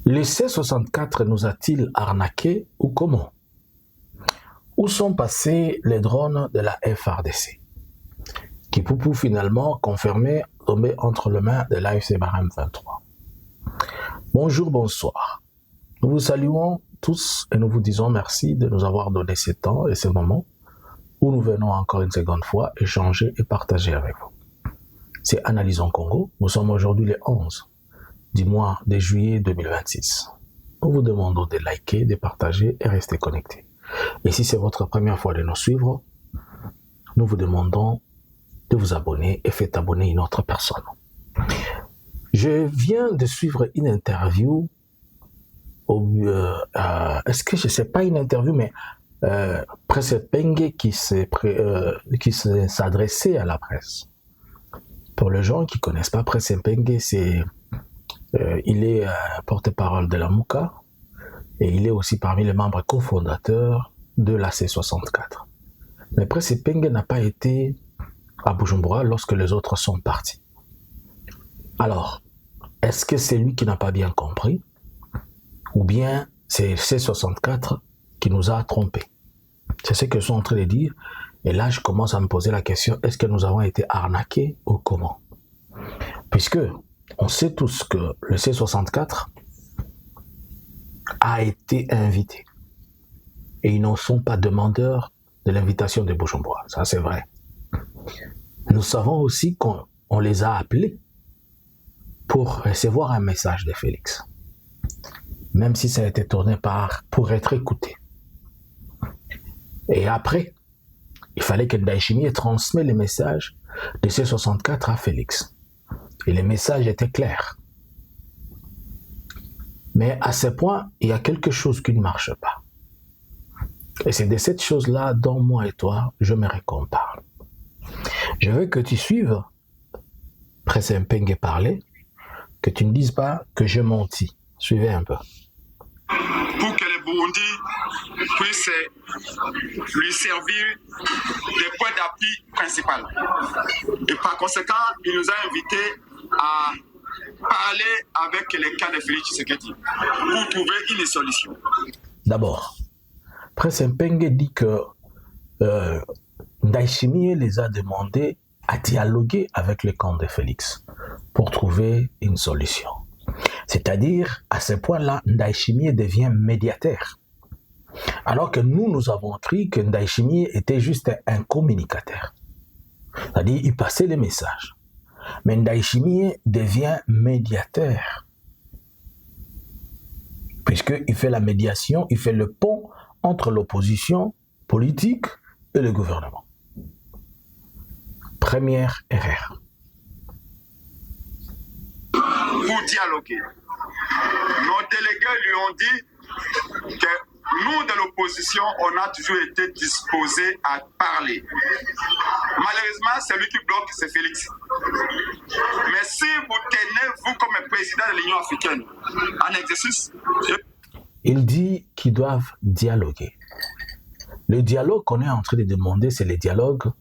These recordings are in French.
Le C64 nous a-t-il arnaqué ou comment? Où sont passés les drones de la FARDC qui Poupou finalement confirmé tombé entre les mains de l'AFC Barham 23? Bonjour, bonsoir. Nous vous saluons tous et nous vous disons merci de nous avoir donné ce temps et ce moment où nous venons encore une seconde fois échanger et partager avec vous. C'est Analysons Congo. Nous sommes aujourd'hui le 11 du mois de juillet 2026. Nous vous demandons de liker, de partager et rester connectés. Et si c'est votre première fois de nous suivre, nous vous demandons de vous abonner et faites abonner une autre personne. Je viens de suivre une interview, est-ce que je ne sais pas une interview, mais Presse Penge qui s'adressait à la presse. Pour les gens qui ne connaissent pas Presse Penge, il est porte-parole de la Mouka et il est aussi parmi les membres cofondateurs de la C64. Mais Presse Penge n'a pas été à Bujumbura lorsque les autres sont partis. Alors, est-ce que c'est lui qui n'a pas bien compris ou bien c'est C64 qui nous a trompés? C'est ce que je suis en train de dire. Et là, je commence à me poser la question, est-ce que nous avons été arnaqués ou comment? Puisque on sait tous que le C64 a été invité. Et ils ne sont pas demandeurs de l'invitation de Bujumbura. Ça, c'est vrai. Nous savons aussi qu'on les a appelés pour recevoir un message de Félix. Même si ça a été tourné pour être écouté. Et après, il fallait que Ndayishimiye transmette les messages de C64 à Félix. Et les messages étaient clairs. Mais à ce point, il y a quelque chose qui ne marche pas. Et c'est de cette chose-là dont moi et toi, j'aimerais qu'on parle. Je veux que tu suives Presse Penge parler, que tu ne dises pas que je mentis. Suivez un peu. Pour que le Burundi puisse lui servir de point d'appui principal. Et par conséquent, il nous a invités à parler avec les cas de Félix Tshisekedi pour trouver une solution. D'abord, Presse Penge dit que Ndayishimiye les a demandé à dialoguer avec le camp de Félix pour trouver une solution. C'est-à-dire, à ce point-là, Ndayishimiye devient médiateur. Alors que nous avons cru que Ndayishimiye était juste un communicateur. C'est-à-dire, il passait les messages. Mais Ndayishimiye devient médiateur. Puisqu'il fait la médiation, il fait le pont entre l'opposition politique et le gouvernement. Première erreur. Pour dialoguer. Nos délégués lui ont dit que nous, de l'opposition, on a toujours été disposés à parler. Malheureusement, celui qui bloque, c'est Félix. Mais si vous tenez, vous, comme président de l'Union africaine, en exercice... Il dit qu'ils doivent dialoguer. Le dialogue qu'on est en train de demander, c'est le dialogue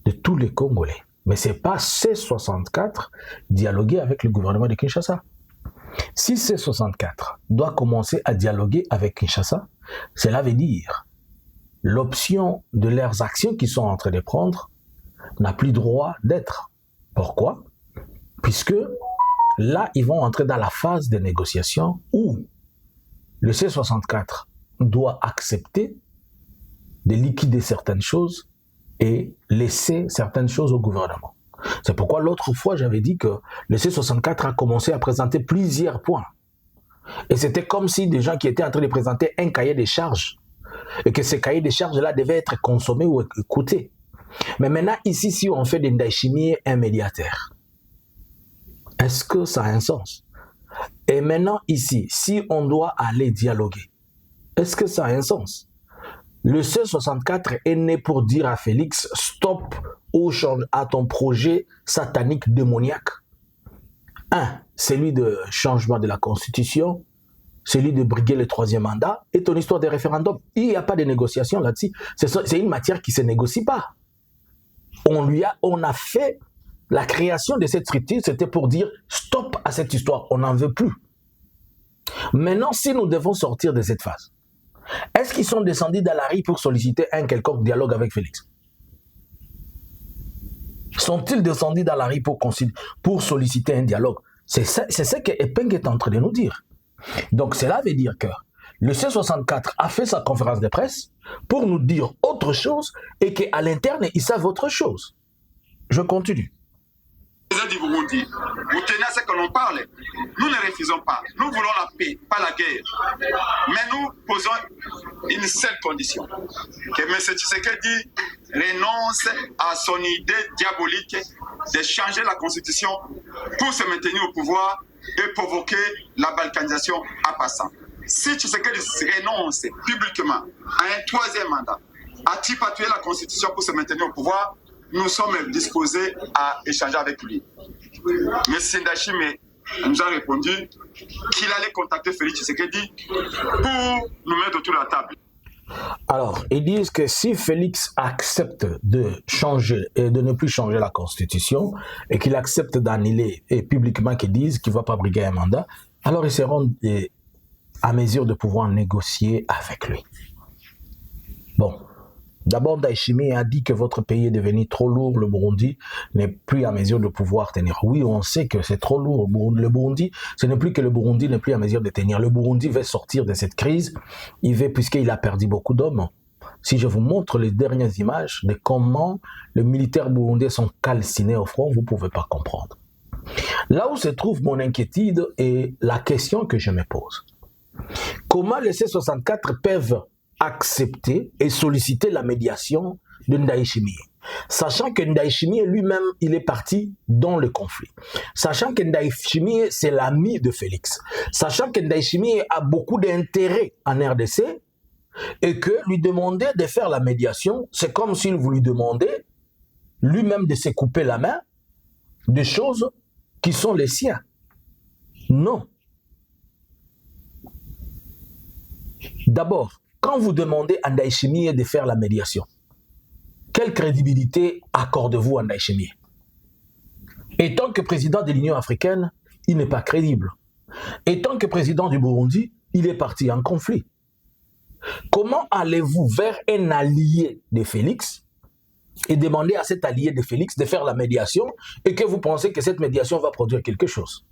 de tous les Congolais. Mais ce n'est pas C64 dialoguer avec le gouvernement de Kinshasa. Si C64 doit commencer à dialoguer avec Kinshasa, cela veut dire l'option de leurs actions qu'ils sont en train de prendre n'a plus droit d'être. Pourquoi? Puisque là, ils vont entrer dans la phase de négociation où le C64 doit accepter de liquider certaines choses et laisser certaines choses au gouvernement. C'est pourquoi l'autre fois, j'avais dit que le C64 a commencé à présenter plusieurs points. Et c'était comme si des gens qui étaient en train de présenter un cahier de charges et que ce cahier de charges-là devait être consommé ou écouté. Mais maintenant, ici, si on fait de Ndayishimiye un médiateur, est-ce que ça a un sens? Et maintenant, ici, si on doit aller dialoguer, est-ce que ça a un sens? Le C64 est né pour dire à Félix, stop à ton projet satanique démoniaque. Un, celui de changement de la Constitution, celui de briguer le 3e mandat et ton histoire de référendum. Il n'y a pas de négociation là-dessus. C'est une matière qui ne se négocie pas. On a fait la création de cette structure, c'était pour dire stop à cette histoire, on n'en veut plus. Maintenant, si nous devons sortir de cette phase, est-ce qu'ils sont descendus dans la rue pour solliciter un quelconque dialogue avec Félix? Sont-ils descendus dans la rue pour solliciter un dialogue? C'est ce que Epeng est en train de nous dire. Donc cela veut dire que le C64 a fait sa conférence de presse pour nous dire autre chose et qu'à l'interne, ils savent autre chose. Je continue. Du Burundi, vous tenez à ce que l'on parle. Nous ne refusons pas. Nous voulons la paix, pas la guerre. Mais nous posons une seule condition. Que M. Tshisekedi renonce à son idée diabolique de changer la constitution pour se maintenir au pouvoir et provoquer la balkanisation en passant. Si Tshisekedi renonce publiquement à un troisième mandat, à tripatuer la constitution pour se maintenir au pouvoir, nous sommes disposés à échanger avec lui. Mais Ndayishimiye nous a répondu qu'il allait contacter Félix Tshisekedi pour nous mettre autour de la table. Alors, ils disent que si Félix accepte de changer et de ne plus changer la constitution et qu'il accepte d'annuler et publiquement qu'ils disent qu'il ne va pas briguer un mandat, alors ils seront à mesure de pouvoir négocier avec lui. Bon. D'abord, Ndayishimiye a dit que votre pays est devenu trop lourd, le Burundi n'est plus à mesure de pouvoir tenir. Oui, on sait que c'est trop lourd. Le Burundi, ce n'est plus que le Burundi n'est plus à mesure de tenir. Le Burundi veut sortir de cette crise, puisqu'il a perdu beaucoup d'hommes. Si je vous montre les dernières images de comment les militaires burundais sont calcinés au front, vous ne pouvez pas comprendre. Là où se trouve mon inquiétude est la question que je me pose. Comment les C64 peuvent accepter et solliciter la médiation de Ndayishimiye, sachant que Ndayishimiye lui-même, il est parti dans le conflit, sachant que Ndayishimiye, c'est l'ami de Félix, sachant que Ndayishimiye a beaucoup d'intérêt en RDC, et que lui demander de faire la médiation, c'est comme s'il vous lui demandait lui-même de se couper la main des choses qui sont les siens. Non. D'abord, quand vous demandez à Ndayishimiye de faire la médiation, quelle crédibilité accordez-vous à Ndayishimiye? Et tant que président de l'Union africaine, il n'est pas crédible. Et tant que président du Burundi, il est parti en conflit. Comment allez-vous vers un allié de Félix et demander à cet allié de Félix de faire la médiation et que vous pensez que cette médiation va produire quelque chose?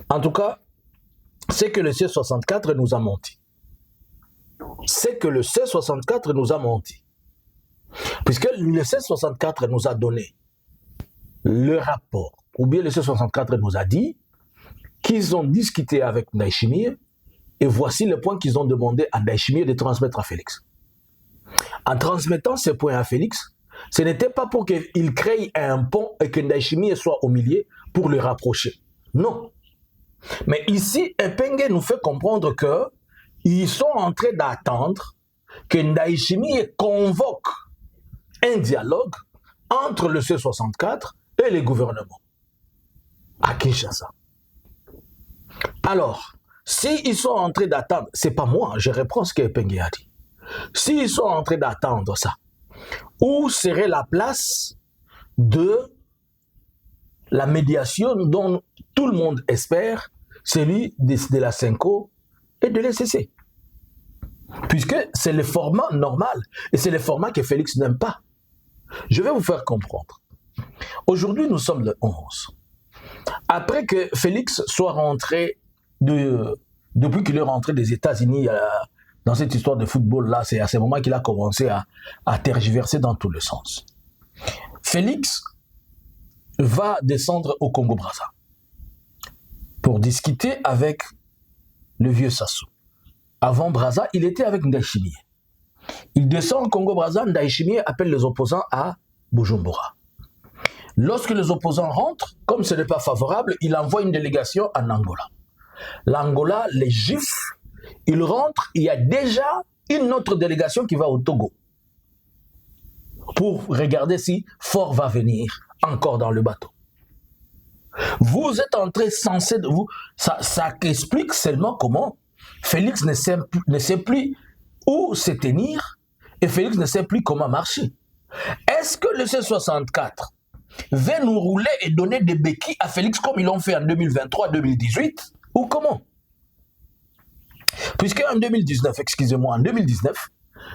En tout cas, c'est que le C64 nous a menti. C'est que le C64 nous a menti. Puisque le C64 nous a donné le rapport, ou bien le C64 nous a dit qu'ils ont discuté avec Ndayishimiye et voici le point qu'ils ont demandé à Ndayishimiye de transmettre à Félix. En transmettant ces points à Félix, ce n'était pas pour qu'il crée un pont et que Ndayishimiye soit au milieu pour le rapprocher. Non. Mais ici, Epeng nous fait comprendre qu'ils sont en train d'attendre que Ndayishimiye convoque un dialogue entre le C64 et les gouvernements à Kinshasa. Alors, s'ils sont en train d'attendre, c'est pas moi, je reprends ce qu'Epeng a dit. S'ils sont en train d'attendre ça, où serait la place de la médiation dont tout le monde espère, celui de la CENCO et de l'ECC? Puisque c'est le format normal et c'est le format que Félix n'aime pas. Je vais vous faire comprendre. Aujourd'hui, nous sommes le 11. Après que Félix soit rentré, depuis qu'il est rentré des États-Unis dans cette histoire de football-là, c'est à ce moment qu'il a commencé à tergiverser dans tous les sens. Félix va descendre au Congo-Brazza pour discuter avec le vieux Sassou. Avant Brazza, il était avec Ndayishimiye. Il descend au Congo-Brazza, Ndayishimiye appelle les opposants à Bujumbura. Lorsque les opposants rentrent, comme ce n'est pas favorable, il envoie une délégation en Angola. L'Angola les gifle, il rentre, il y a déjà une autre délégation qui va au Togo pour regarder si Fort va venir encore dans le bateau. Vous êtes en train censé de vous... Ça explique seulement comment Félix ne sait plus où se tenir et Félix ne sait plus comment marcher. Est-ce que le C64 va nous rouler et donner des béquilles à Félix comme ils l'ont fait en 2023-2018 ou comment? Puisque en 2019, excusez-moi, en 2019,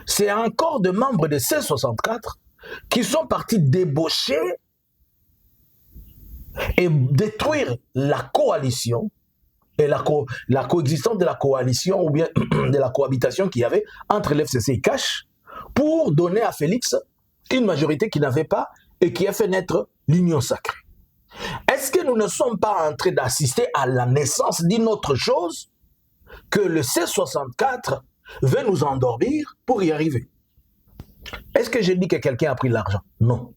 c'est encore des membres de C64 qui sont partis débaucher et détruire la coalition et la coexistence de la coalition ou bien de la cohabitation qu'il y avait entre l'FCC et Cash pour donner à Félix une majorité qu'il n'avait pas et qui a fait naître l'Union sacrée. Est-ce que nous ne sommes pas en train d'assister à la naissance d'une autre chose que le C64 veut nous endormir pour y arriver? Est-ce que j'ai dit que quelqu'un a pris l'argent? Non.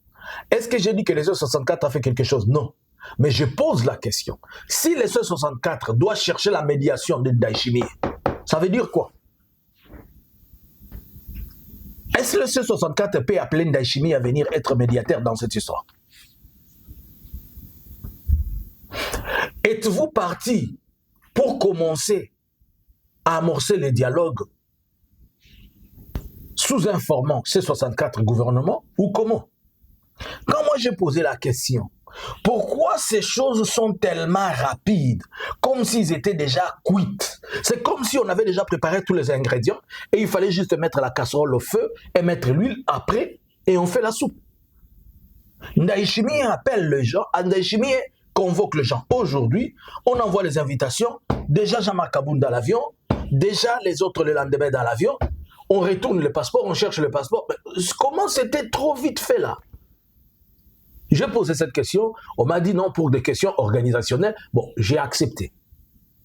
Est-ce que j'ai dit que le C64 a fait quelque chose? Non. Mais je pose la question. Si le C64 doit chercher la médiation de Ndayishimiye, ça veut dire quoi? Est-ce que le C64 peut appeler Ndayishimiye à venir être médiateur dans cette histoire? Êtes-vous parti pour commencer à amorcer les dialogues sous informant C64 gouvernement ou comment? Quand moi j'ai posé la question, pourquoi ces choses sont tellement rapides, comme s'ils étaient déjà cuites? C'est comme si on avait déjà préparé tous les ingrédients et il fallait juste mettre la casserole au feu et mettre l'huile après et on fait la soupe. Ndayishimiye appelle les gens, Ndayishimiye convoque les gens. Aujourd'hui, on envoie les invitations, déjà Jean-Marc Kaboun dans l'avion, déjà les autres le lendemain dans l'avion, on retourne le passeport, on cherche le passeport. Mais comment c'était trop vite fait là? J'ai posé cette question, on m'a dit non pour des questions organisationnelles. Bon, j'ai accepté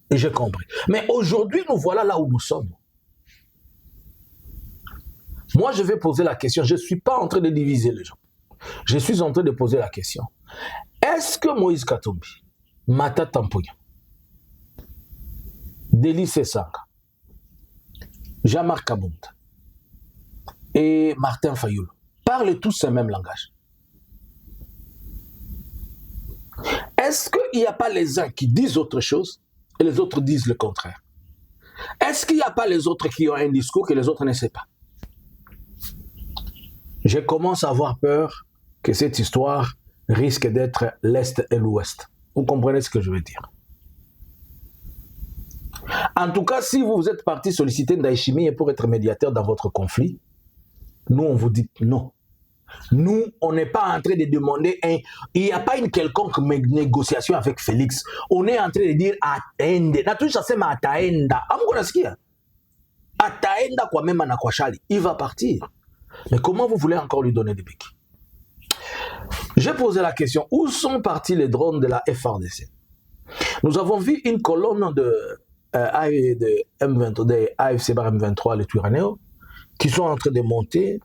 et j'ai compris. Mais aujourd'hui, nous voilà là où nous sommes. Moi, je vais poser la question. Je ne suis pas en train de diviser les gens. Je suis en train de poser la question. Est-ce que Moïse Katumbi, Mata Tampuya, Délice Sanga, Jean-Marc Kaboun et Martin Fayoulou parlent tous ce même langage? Est-ce qu'il n'y a pas les uns qui disent autre chose et les autres disent le contraire? Est-ce qu'il n'y a pas les autres qui ont un discours que les autres ne savent pas? Je commence à avoir peur que cette histoire risque d'être l'Est et l'Ouest. Vous comprenez ce que je veux dire? En tout cas, si vous êtes parti solliciter Ndayishimiye pour être médiateur dans votre conflit, nous on vous dit non. Nous, on n'est pas en train de demander, il n'y a pas une quelconque négociation avec Félix. On est en train de dire ataende. Natusha sema ataenda. Amgonasikia. Ataenda kwa mema na kwa shali. Il va partir. Mais comment vous voulez encore lui donner des béquilles? J'ai posé la question, où sont partis les drones de la FARDC? Nous avons vu une colonne de M23, des AFC bar M23, les Twiranéo, qui sont en train de monter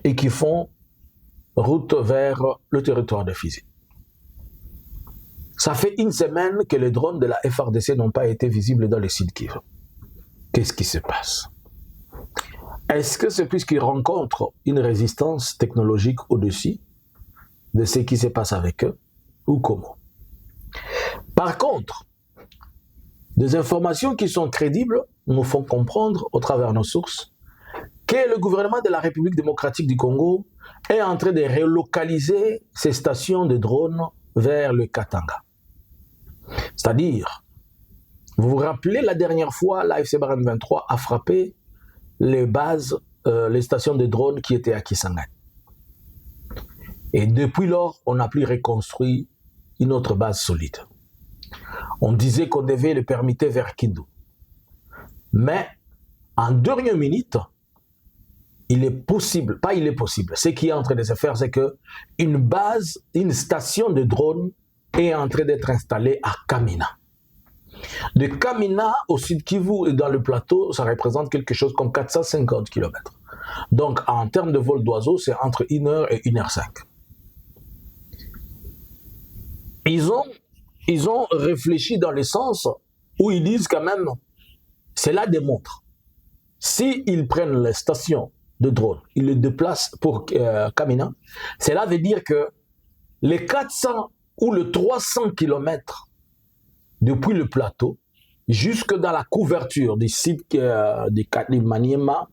et qui font route vers le territoire de Fizi. Ça fait une semaine que les drones de la FARDC n'ont pas été visibles dans le sud Kivu. Qu'est-ce qui se passe? Est-ce que c'est puisqu'ils rencontrent une résistance technologique au-dessus de ce qui se passe avec eux ou comment? Par contre, des informations qui sont crédibles nous font comprendre au travers de nos sources que le gouvernement de la République démocratique du Congo est en train de relocaliser ses stations de drones vers le Katanga. C'est-à-dire, vous vous rappelez la dernière fois, l'AFC Barem 23 a frappé les bases, les stations de drones qui étaient à Kisangani. Et depuis lors, on n'a plus reconstruit une autre base solide. On disait qu'on devait le permettre vers Kindu. Mais en dernière minute, il est possible, pas il est possible, ce qui est en train de se faire, c'est qu'une base, une station de drone est en train d'être installée à Kamina. De Kamina au sud Kivu et dans le plateau, ça représente quelque chose comme 450 km. Donc en termes de vol d'oiseau, c'est entre 1 heure et 1h05. Ils ont réfléchi dans le sens où ils disent quand même, cela démontre, s'ils prennent les stations de drone, ils les déplacent pour Kamina, cela veut dire que les 400 ou les 300 km depuis le plateau jusque dans la couverture du site du Maniema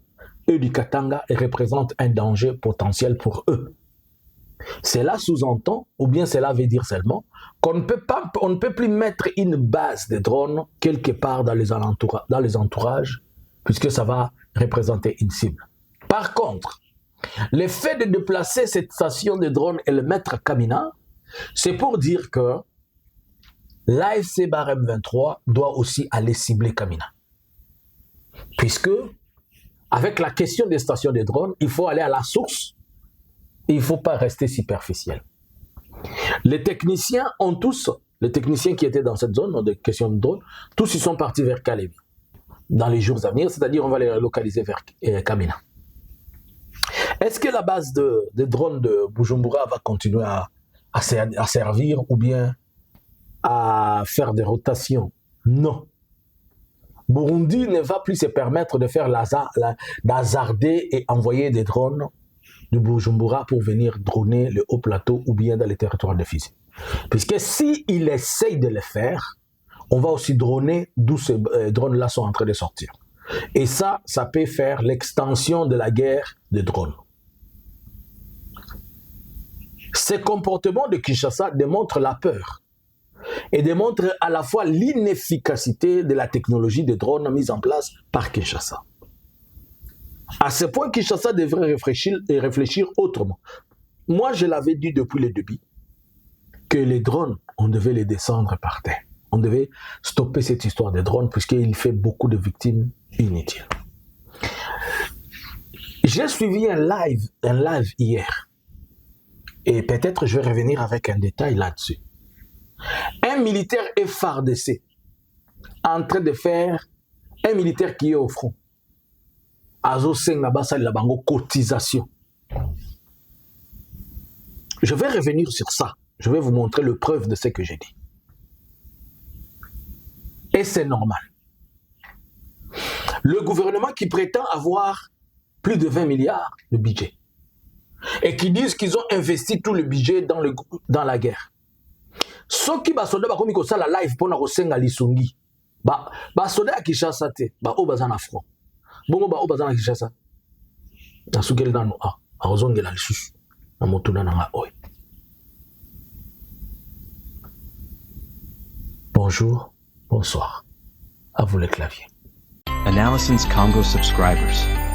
et du Katanga représentent un danger potentiel pour eux. Cela sous-entend, ou bien cela veut dire seulement, qu'on ne peut plus mettre une base de drones quelque part dans les entourages, puisque ça va représenter une cible. Par contre, le fait de déplacer cette station de drone et le mettre à Kamina, c'est pour dire que l'AFC Barème 23 doit aussi aller cibler Kamina. Puisque, avec la question des stations de drone, il faut aller à la source. Il ne faut pas rester superficiel. Les techniciens qui étaient dans cette zone de question de drone, tous ils sont partis vers Kalemi dans les jours à venir, c'est-à-dire on va les localiser vers Kamina. Est-ce que la base de drones de Bujumbura va continuer à servir ou bien à faire des rotations? Non. Burundi ne va plus se permettre de faire d'hasarder et envoyer des drones de Bujumbura pour venir droner le haut plateau ou bien dans les territoires de Fizi. Puisque s'il essaye de le faire, on va aussi droner d'où ces drones-là sont en train de sortir. Et ça peut faire l'extension de la guerre des drones. Ces comportements de Kinshasa démontrent la peur et démontrent à la fois l'inefficacité de la technologie des drones mise en place par Kinshasa. À ce point, Kinshasa devrait réfléchir autrement. Moi, je l'avais dit depuis le début, que les drones, on devait les descendre par terre. On devait stopper cette histoire des drones puisqu'il fait beaucoup de victimes inutiles. J'ai suivi un live hier. Et peut-être je vais revenir avec un détail là-dessus. Un militaire FARDC en train de faire un militaire qui est au front. Azo Senga Basa la bango cotisation. Je vais revenir sur ça. Je vais vous montrer le preuve de ce que j'ai dit. Et c'est normal. Le gouvernement qui prétend avoir plus de 20 milliards de budget et qui disent qu'ils ont investi tout le budget dans la guerre. Ceux qui basoda ba komi ko sala live pona ko senga lisungi. Ba soda Kinshasa te, ba o bazana front. Bongo ba o bazana Kinshasa. Na sugel nano ozongela lisusu. Na motuna nanga oy. Bonjour, bonsoir. À vous les claviers. Analysins Congo subscribers.